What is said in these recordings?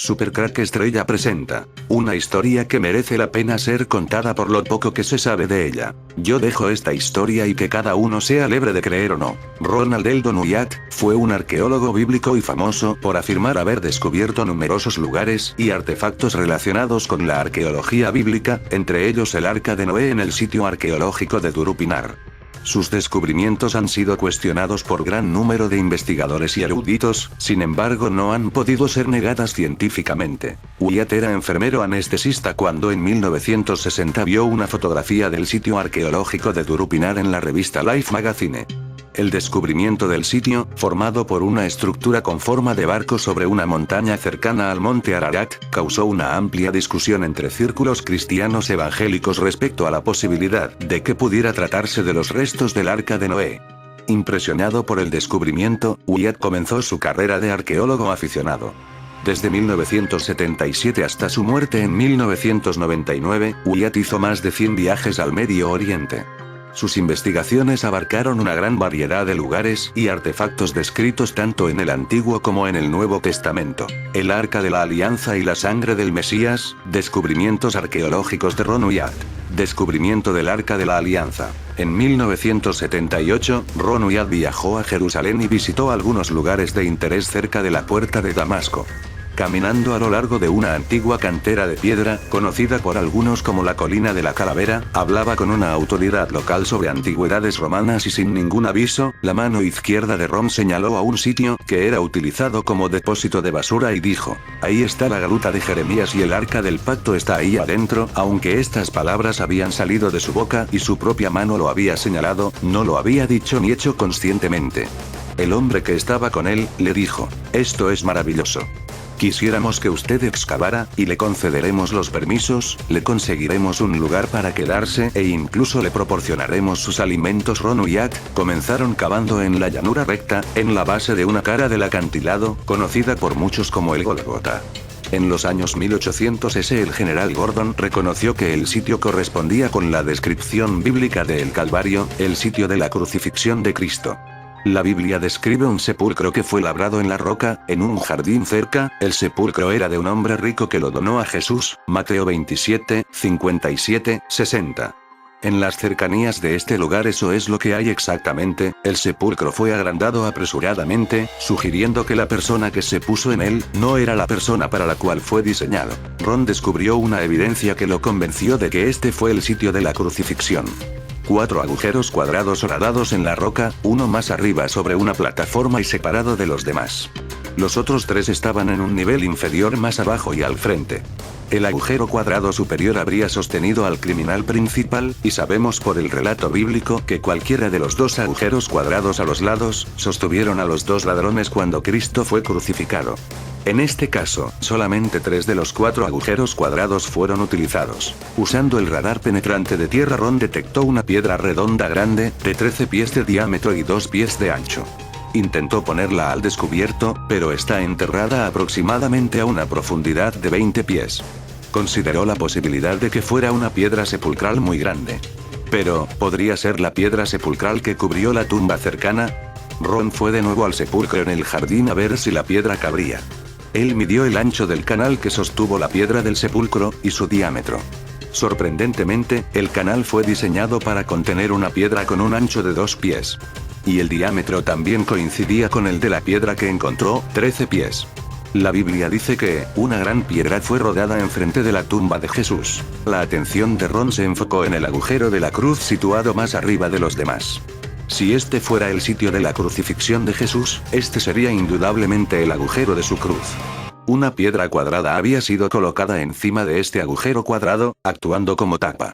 Supercrack Estrella presenta una historia que merece la pena ser contada por lo poco que se sabe de ella. Yo dejo esta historia y que cada uno sea libre de creer o no. Ronald Eldon Wyatt fue un arqueólogo bíblico y famoso por afirmar haber descubierto numerosos lugares y artefactos relacionados con la arqueología bíblica, entre ellos el Arca de Noé en el sitio arqueológico de Durupinar. Sus descubrimientos han sido cuestionados por gran número de investigadores y eruditos, sin embargo no han podido ser negadas científicamente. Wyatt era enfermero anestesista cuando en 1960 vio una fotografía del sitio arqueológico de Durupinar en la revista Life Magazine. El descubrimiento del sitio, formado por una estructura con forma de barco sobre una montaña cercana al monte Ararat, causó una amplia discusión entre círculos cristianos evangélicos respecto a la posibilidad de que pudiera tratarse de los restos del Arca de Noé. Impresionado por el descubrimiento, Wyatt comenzó su carrera de arqueólogo aficionado. Desde 1977 hasta su muerte en 1999, Wyatt hizo más de 100 viajes al Medio Oriente. Sus investigaciones abarcaron una gran variedad de lugares y artefactos descritos tanto en el Antiguo como en el Nuevo Testamento. El Arca de la Alianza y la Sangre del Mesías, descubrimientos arqueológicos de Ron Wyatt. Descubrimiento del Arca de la Alianza. En 1978, Ron Wyatt viajó a Jerusalén y visitó algunos lugares de interés cerca de la Puerta de Damasco. Caminando a lo largo de una antigua cantera de piedra, conocida por algunos como la Colina de la Calavera, hablaba con una autoridad local sobre antigüedades romanas y sin ningún aviso, la mano izquierda de Ron señaló a un sitio que era utilizado como depósito de basura y dijo: "Ahí está la gruta de Jeremías y el Arca del Pacto está ahí adentro". Aunque estas palabras habían salido de su boca y su propia mano lo había señalado, no lo había dicho ni hecho conscientemente. El hombre que estaba con él, le dijo: "Esto es maravilloso. Quisiéramos que usted excavara, y le concederemos los permisos, le conseguiremos un lugar para quedarse e incluso le proporcionaremos sus alimentos". Ron Wyatt comenzaron cavando en la llanura recta, en la base de una cara del acantilado, conocida por muchos como el Gólgota. En los años 1800 el general Gordon reconoció que el sitio correspondía con la descripción bíblica de El Calvario, el sitio de la crucifixión de Cristo. La Biblia describe un sepulcro que fue labrado en la roca, en un jardín cerca. El sepulcro era de un hombre rico que lo donó a Jesús, Mateo 27, 57, 60. En las cercanías de este lugar eso es lo que hay exactamente. El sepulcro fue agrandado apresuradamente, sugiriendo que la persona que se puso en él, no era la persona para la cual fue diseñado. Ron descubrió una evidencia que lo convenció de que este fue el sitio de la crucifixión. 4 agujeros cuadrados horadados en la roca, uno más arriba sobre una plataforma y separado de los demás. Los otros 3 estaban en un nivel inferior más abajo y al frente. El agujero cuadrado superior habría sostenido al criminal principal, y sabemos por el relato bíblico que cualquiera de los 2 agujeros cuadrados a los lados, sostuvieron a los 2 ladrones cuando Cristo fue crucificado. En este caso, solamente 3 de los 4 agujeros cuadrados fueron utilizados. Usando el radar penetrante de tierra, Ron detectó una piedra redonda grande, de 13 pies de diámetro y 2 pies de ancho. Intentó ponerla al descubierto, pero está enterrada aproximadamente a una profundidad de 20 pies. Consideró la posibilidad de que fuera una piedra sepulcral muy grande. Pero, ¿podría ser la piedra sepulcral que cubrió la tumba cercana? Ron fue de nuevo al sepulcro en el jardín a ver si la piedra cabría. Él midió el ancho del canal que sostuvo la piedra del sepulcro, y su diámetro. Sorprendentemente, el canal fue diseñado para contener una piedra con un ancho de 2 pies. Y el diámetro también coincidía con el de la piedra que encontró, 13 pies. La Biblia dice que una gran piedra fue rodada enfrente de la tumba de Jesús. La atención de Ron se enfocó en el agujero de la cruz situado más arriba de los demás. Si este fuera el sitio de la crucifixión de Jesús, este sería indudablemente el agujero de su cruz. Una piedra cuadrada había sido colocada encima de este agujero cuadrado, actuando como tapa.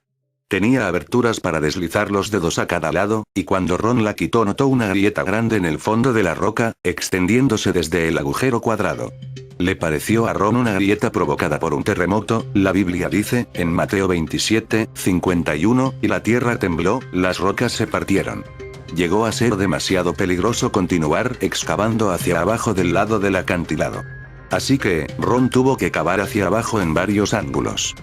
Tenía aberturas para deslizar los dedos a cada lado, y cuando Ron la quitó notó una grieta grande en el fondo de la roca, extendiéndose desde el agujero cuadrado. Le pareció a Ron una grieta provocada por un terremoto. La Biblia dice, en Mateo 27, 51, y la tierra tembló, las rocas se partieron. Llegó a ser demasiado peligroso continuar excavando hacia abajo del lado del acantilado. Así que, Ron tuvo que cavar hacia abajo en varios ángulos.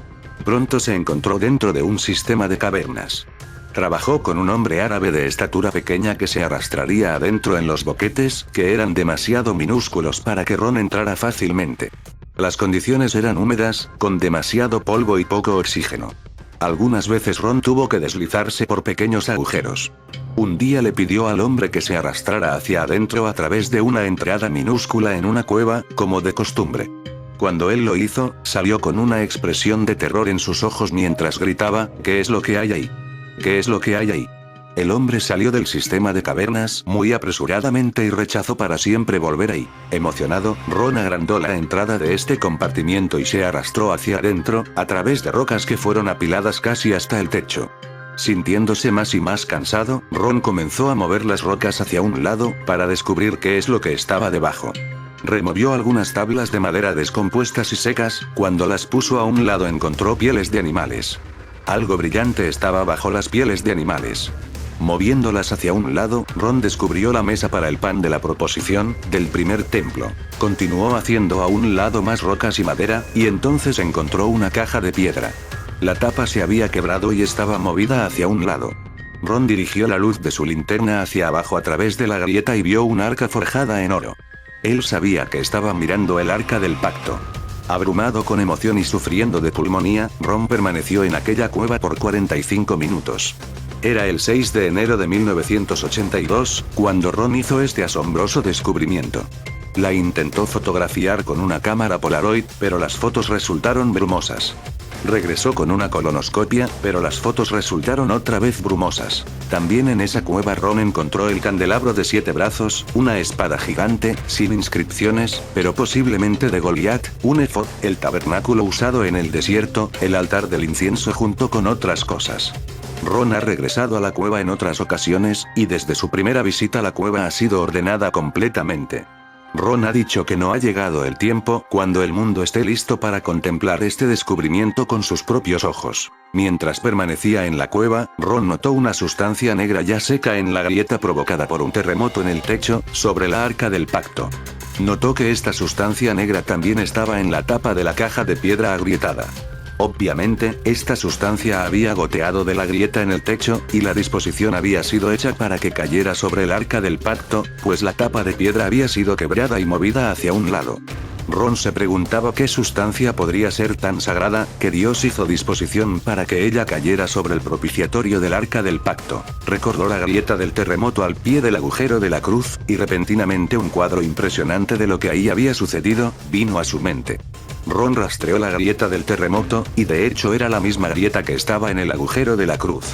Pronto se encontró dentro de un sistema de cavernas. Trabajó con un hombre árabe de estatura pequeña que se arrastraría adentro en los boquetes, que eran demasiado minúsculos para que Ron entrara fácilmente. Las condiciones eran húmedas, con demasiado polvo y poco oxígeno. Algunas veces Ron tuvo que deslizarse por pequeños agujeros. Un día le pidió al hombre que se arrastrara hacia adentro a través de una entrada minúscula en una cueva, como de costumbre. Cuando él lo hizo, salió con una expresión de terror en sus ojos mientras gritaba: ¿Qué es lo que hay ahí? ¿Qué es lo que hay ahí? El hombre salió del sistema de cavernas muy apresuradamente y rechazó para siempre volver ahí. Emocionado, Ron agrandó la entrada de este compartimiento y se arrastró hacia adentro, a través de rocas que fueron apiladas casi hasta el techo. Sintiéndose más y más cansado, Ron comenzó a mover las rocas hacia un lado, para descubrir qué es lo que estaba debajo. Removió algunas tablas de madera descompuestas y secas, cuando las puso a un lado encontró pieles de animales. Algo brillante estaba bajo las pieles de animales. Moviéndolas hacia un lado, Ron descubrió la mesa para el pan de la proposición, del primer templo. Continuó haciendo a un lado más rocas y madera, y entonces encontró una caja de piedra. La tapa se había quebrado y estaba movida hacia un lado. Ron dirigió la luz de su linterna hacia abajo a través de la grieta y vio un arca forjada en oro. Él sabía que estaba mirando el arca del pacto. Abrumado con emoción y sufriendo de pulmonía, Ron permaneció en aquella cueva por 45 minutos. Era el 6 de enero de 1982, cuando Ron hizo este asombroso descubrimiento. La intentó fotografiar con una cámara Polaroid, pero las fotos resultaron brumosas. Regresó con una colonoscopia, pero las fotos resultaron otra vez brumosas. También en esa cueva Ron encontró el candelabro de 7 brazos, una espada gigante, sin inscripciones, pero posiblemente de Goliat, un efod, el tabernáculo usado en el desierto, el altar del incienso junto con otras cosas. Ron ha regresado a la cueva en otras ocasiones, y desde su primera visita la cueva ha sido ordenada completamente. Ron ha dicho que no ha llegado el tiempo cuando el mundo esté listo para contemplar este descubrimiento con sus propios ojos. Mientras permanecía en la cueva, Ron notó una sustancia negra ya seca en la grieta provocada por un terremoto en el techo, sobre la arca del pacto. Notó que esta sustancia negra también estaba en la tapa de la caja de piedra agrietada. Obviamente, esta sustancia había goteado de la grieta en el techo, y la disposición había sido hecha para que cayera sobre el arca del pacto, pues la tapa de piedra había sido quebrada y movida hacia un lado. Ron se preguntaba qué sustancia podría ser tan sagrada, que Dios hizo disposición para que ella cayera sobre el propiciatorio del arca del pacto. Recordó la grieta del terremoto al pie del agujero de la cruz, y repentinamente un cuadro impresionante de lo que ahí había sucedido, vino a su mente. Ron rastreó la grieta del terremoto, y de hecho era la misma grieta que estaba en el agujero de la cruz.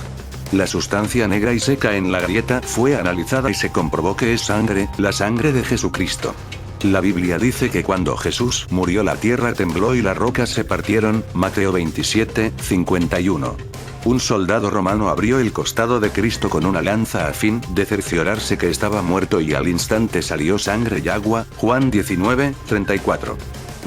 La sustancia negra y seca en la grieta fue analizada y se comprobó que es sangre, la sangre de Jesucristo. La Biblia dice que cuando Jesús murió la tierra tembló y las rocas se partieron, Mateo 27, 51. Un soldado romano abrió el costado de Cristo con una lanza a fin de cerciorarse que estaba muerto y al instante salió sangre y agua, Juan 19, 34.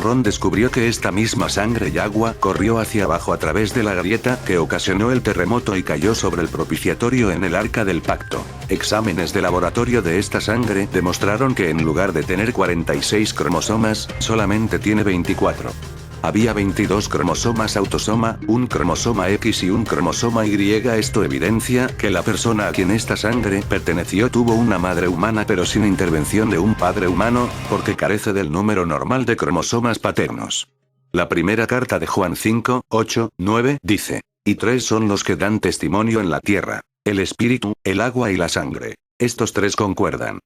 Ron descubrió que esta misma sangre y agua corrió hacia abajo a través de la grieta que ocasionó el terremoto y cayó sobre el propiciatorio en el arca del pacto. Exámenes de laboratorio de esta sangre demostraron que en lugar de tener 46 cromosomas, solamente tiene 24. Había 22 cromosomas autosoma, un cromosoma X y un cromosoma Y. Esto evidencia que la persona a quien esta sangre perteneció tuvo una madre humana pero sin intervención de un padre humano, porque carece del número normal de cromosomas paternos. La primera carta de Juan 5, 8, 9 dice: "Y 3 son los que dan testimonio en la tierra: el espíritu, el agua y la sangre. Estos 3 concuerdan.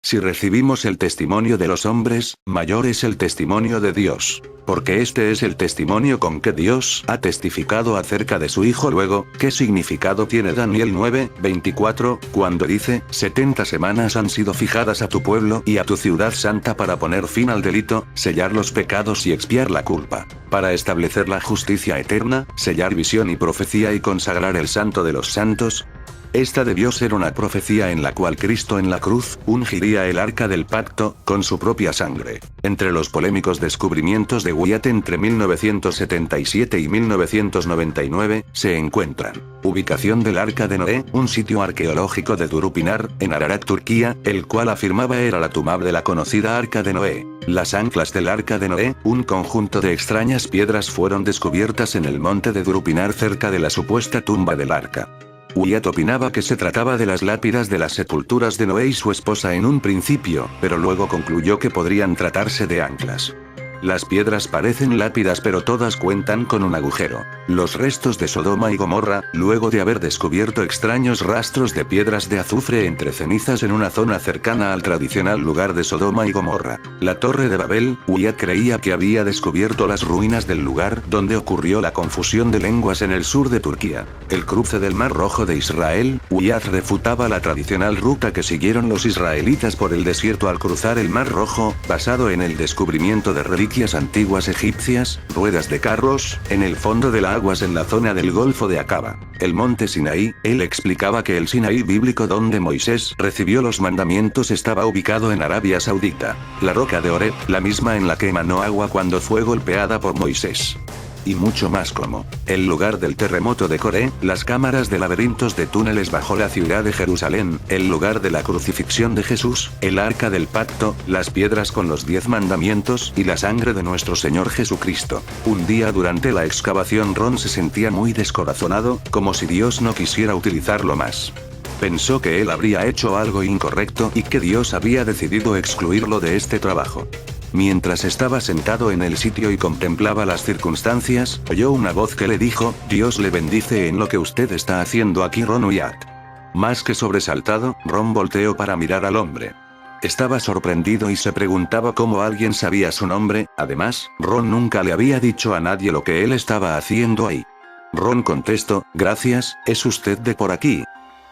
Si recibimos el testimonio de los hombres, mayor es el testimonio de Dios. Porque este es el testimonio con que Dios ha testificado acerca de su Hijo". Luego, ¿qué significado tiene Daniel 9, 24, cuando dice: 70 semanas han sido fijadas a tu pueblo y a tu ciudad santa para poner fin al delito, sellar los pecados y expiar la culpa, para establecer la justicia eterna, sellar visión y profecía y consagrar el santo de los santos? Esta debió ser una profecía en la cual Cristo en la cruz ungiría el arca del pacto con su propia sangre. Entre los polémicos descubrimientos de Wyatt entre 1977 y 1999 se encuentran: ubicación del arca de Noé, un sitio arqueológico de Durupinar, en Ararat, Turquía, el cual afirmaba era la tumba de la conocida arca de Noé. Las anclas del arca de Noé, un conjunto de extrañas piedras, fueron descubiertas en el monte de Durupinar cerca de la supuesta tumba del arca. Wyatt opinaba que se trataba de las lápidas de las sepulturas de Noé y su esposa en un principio, pero luego concluyó que podrían tratarse de anclas. Las piedras parecen lápidas pero todas cuentan con un agujero. Los restos de Sodoma y Gomorra, luego de haber descubierto extraños rastros de piedras de azufre entre cenizas en una zona cercana al tradicional lugar de Sodoma y Gomorra. La Torre de Babel, Wyatt creía que había descubierto las ruinas del lugar donde ocurrió la confusión de lenguas en el sur de Turquía. El cruce del Mar Rojo de Israel, Wyatt refutaba la tradicional ruta que siguieron los israelitas por el desierto al cruzar el Mar Rojo, basado en el descubrimiento de reliquias antiguas egipcias, ruedas de carros, en el fondo de las aguas en la zona del Golfo de Acaba. El monte Sinaí, él explicaba que el Sinaí bíblico donde Moisés recibió los mandamientos estaba ubicado en Arabia Saudita. La roca de Oreb, la misma en la que emanó agua cuando fue golpeada por Moisés. Y mucho más como el lugar del terremoto de Coré, las cámaras de laberintos de túneles bajo la ciudad de Jerusalén, el lugar de la crucifixión de Jesús, el arca del pacto, las piedras con los 10 mandamientos y la sangre de nuestro Señor Jesucristo. Un día durante la excavación Ron se sentía muy descorazonado, como si Dios no quisiera utilizarlo más. Pensó que él habría hecho algo incorrecto y que Dios había decidido excluirlo de este trabajo. Mientras estaba sentado en el sitio y contemplaba las circunstancias, oyó una voz que le dijo: Dios le bendice en lo que usted está haciendo aquí, Ron Wyatt. Más que sobresaltado, Ron volteó para mirar al hombre. Estaba sorprendido y se preguntaba cómo alguien sabía su nombre. Además, Ron nunca le había dicho a nadie lo que él estaba haciendo ahí. Ron contestó: gracias, ¿es usted de por aquí?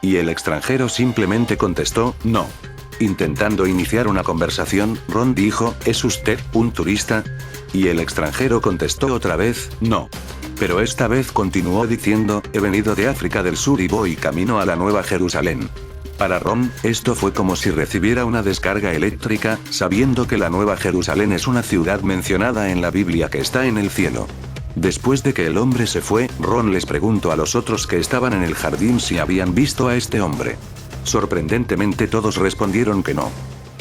Y el extranjero simplemente contestó: no. Intentando iniciar una conversación, Ron dijo: ¿es usted un turista? Y el extranjero contestó otra vez: no. Pero esta vez continuó diciendo: he venido de África del Sur y voy camino a la Nueva Jerusalén. Para Ron, esto fue como si recibiera una descarga eléctrica, sabiendo que la Nueva Jerusalén es una ciudad mencionada en la Biblia que está en el cielo. Después de que el hombre se fue, Ron les preguntó a los otros que estaban en el jardín si habían visto a este hombre. Sorprendentemente todos respondieron que no.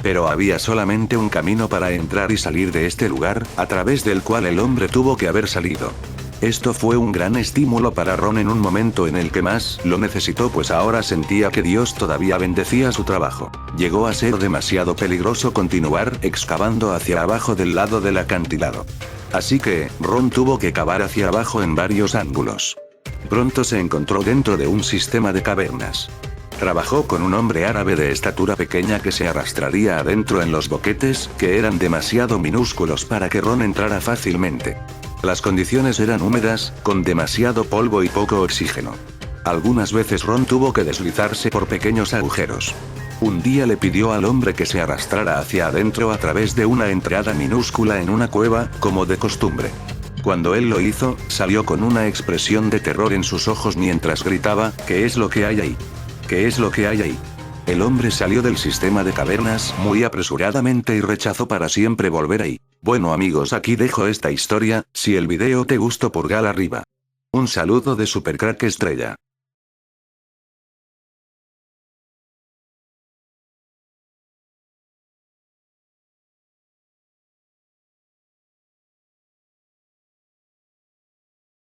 Pero había solamente un camino para entrar y salir de este lugar, a través del cual el hombre tuvo que haber salido. Esto fue un gran estímulo para Ron en un momento en el que más lo necesitó, pues ahora sentía que Dios todavía bendecía su trabajo. Llegó a ser demasiado peligroso continuar excavando hacia abajo del lado del acantilado. Así que, Ron tuvo que cavar hacia abajo en varios ángulos. Pronto se encontró dentro de un sistema de cavernas. Trabajó con un hombre árabe de estatura pequeña que se arrastraría adentro en los boquetes, que eran demasiado minúsculos para que Ron entrara fácilmente. Las condiciones eran húmedas, con demasiado polvo y poco oxígeno. Algunas veces Ron tuvo que deslizarse por pequeños agujeros. Un día le pidió al hombre que se arrastrara hacia adentro a través de una entrada minúscula en una cueva, como de costumbre. Cuando él lo hizo, salió con una expresión de terror en sus ojos mientras gritaba: ¿qué es lo que hay ahí? ¿Qué es lo que hay ahí? El hombre salió del sistema de cavernas muy apresuradamente y rechazó para siempre volver ahí. Bueno amigos, aquí dejo esta historia. Si el video te gustó, pulgar arriba. Un saludo de Supercrack Estrella.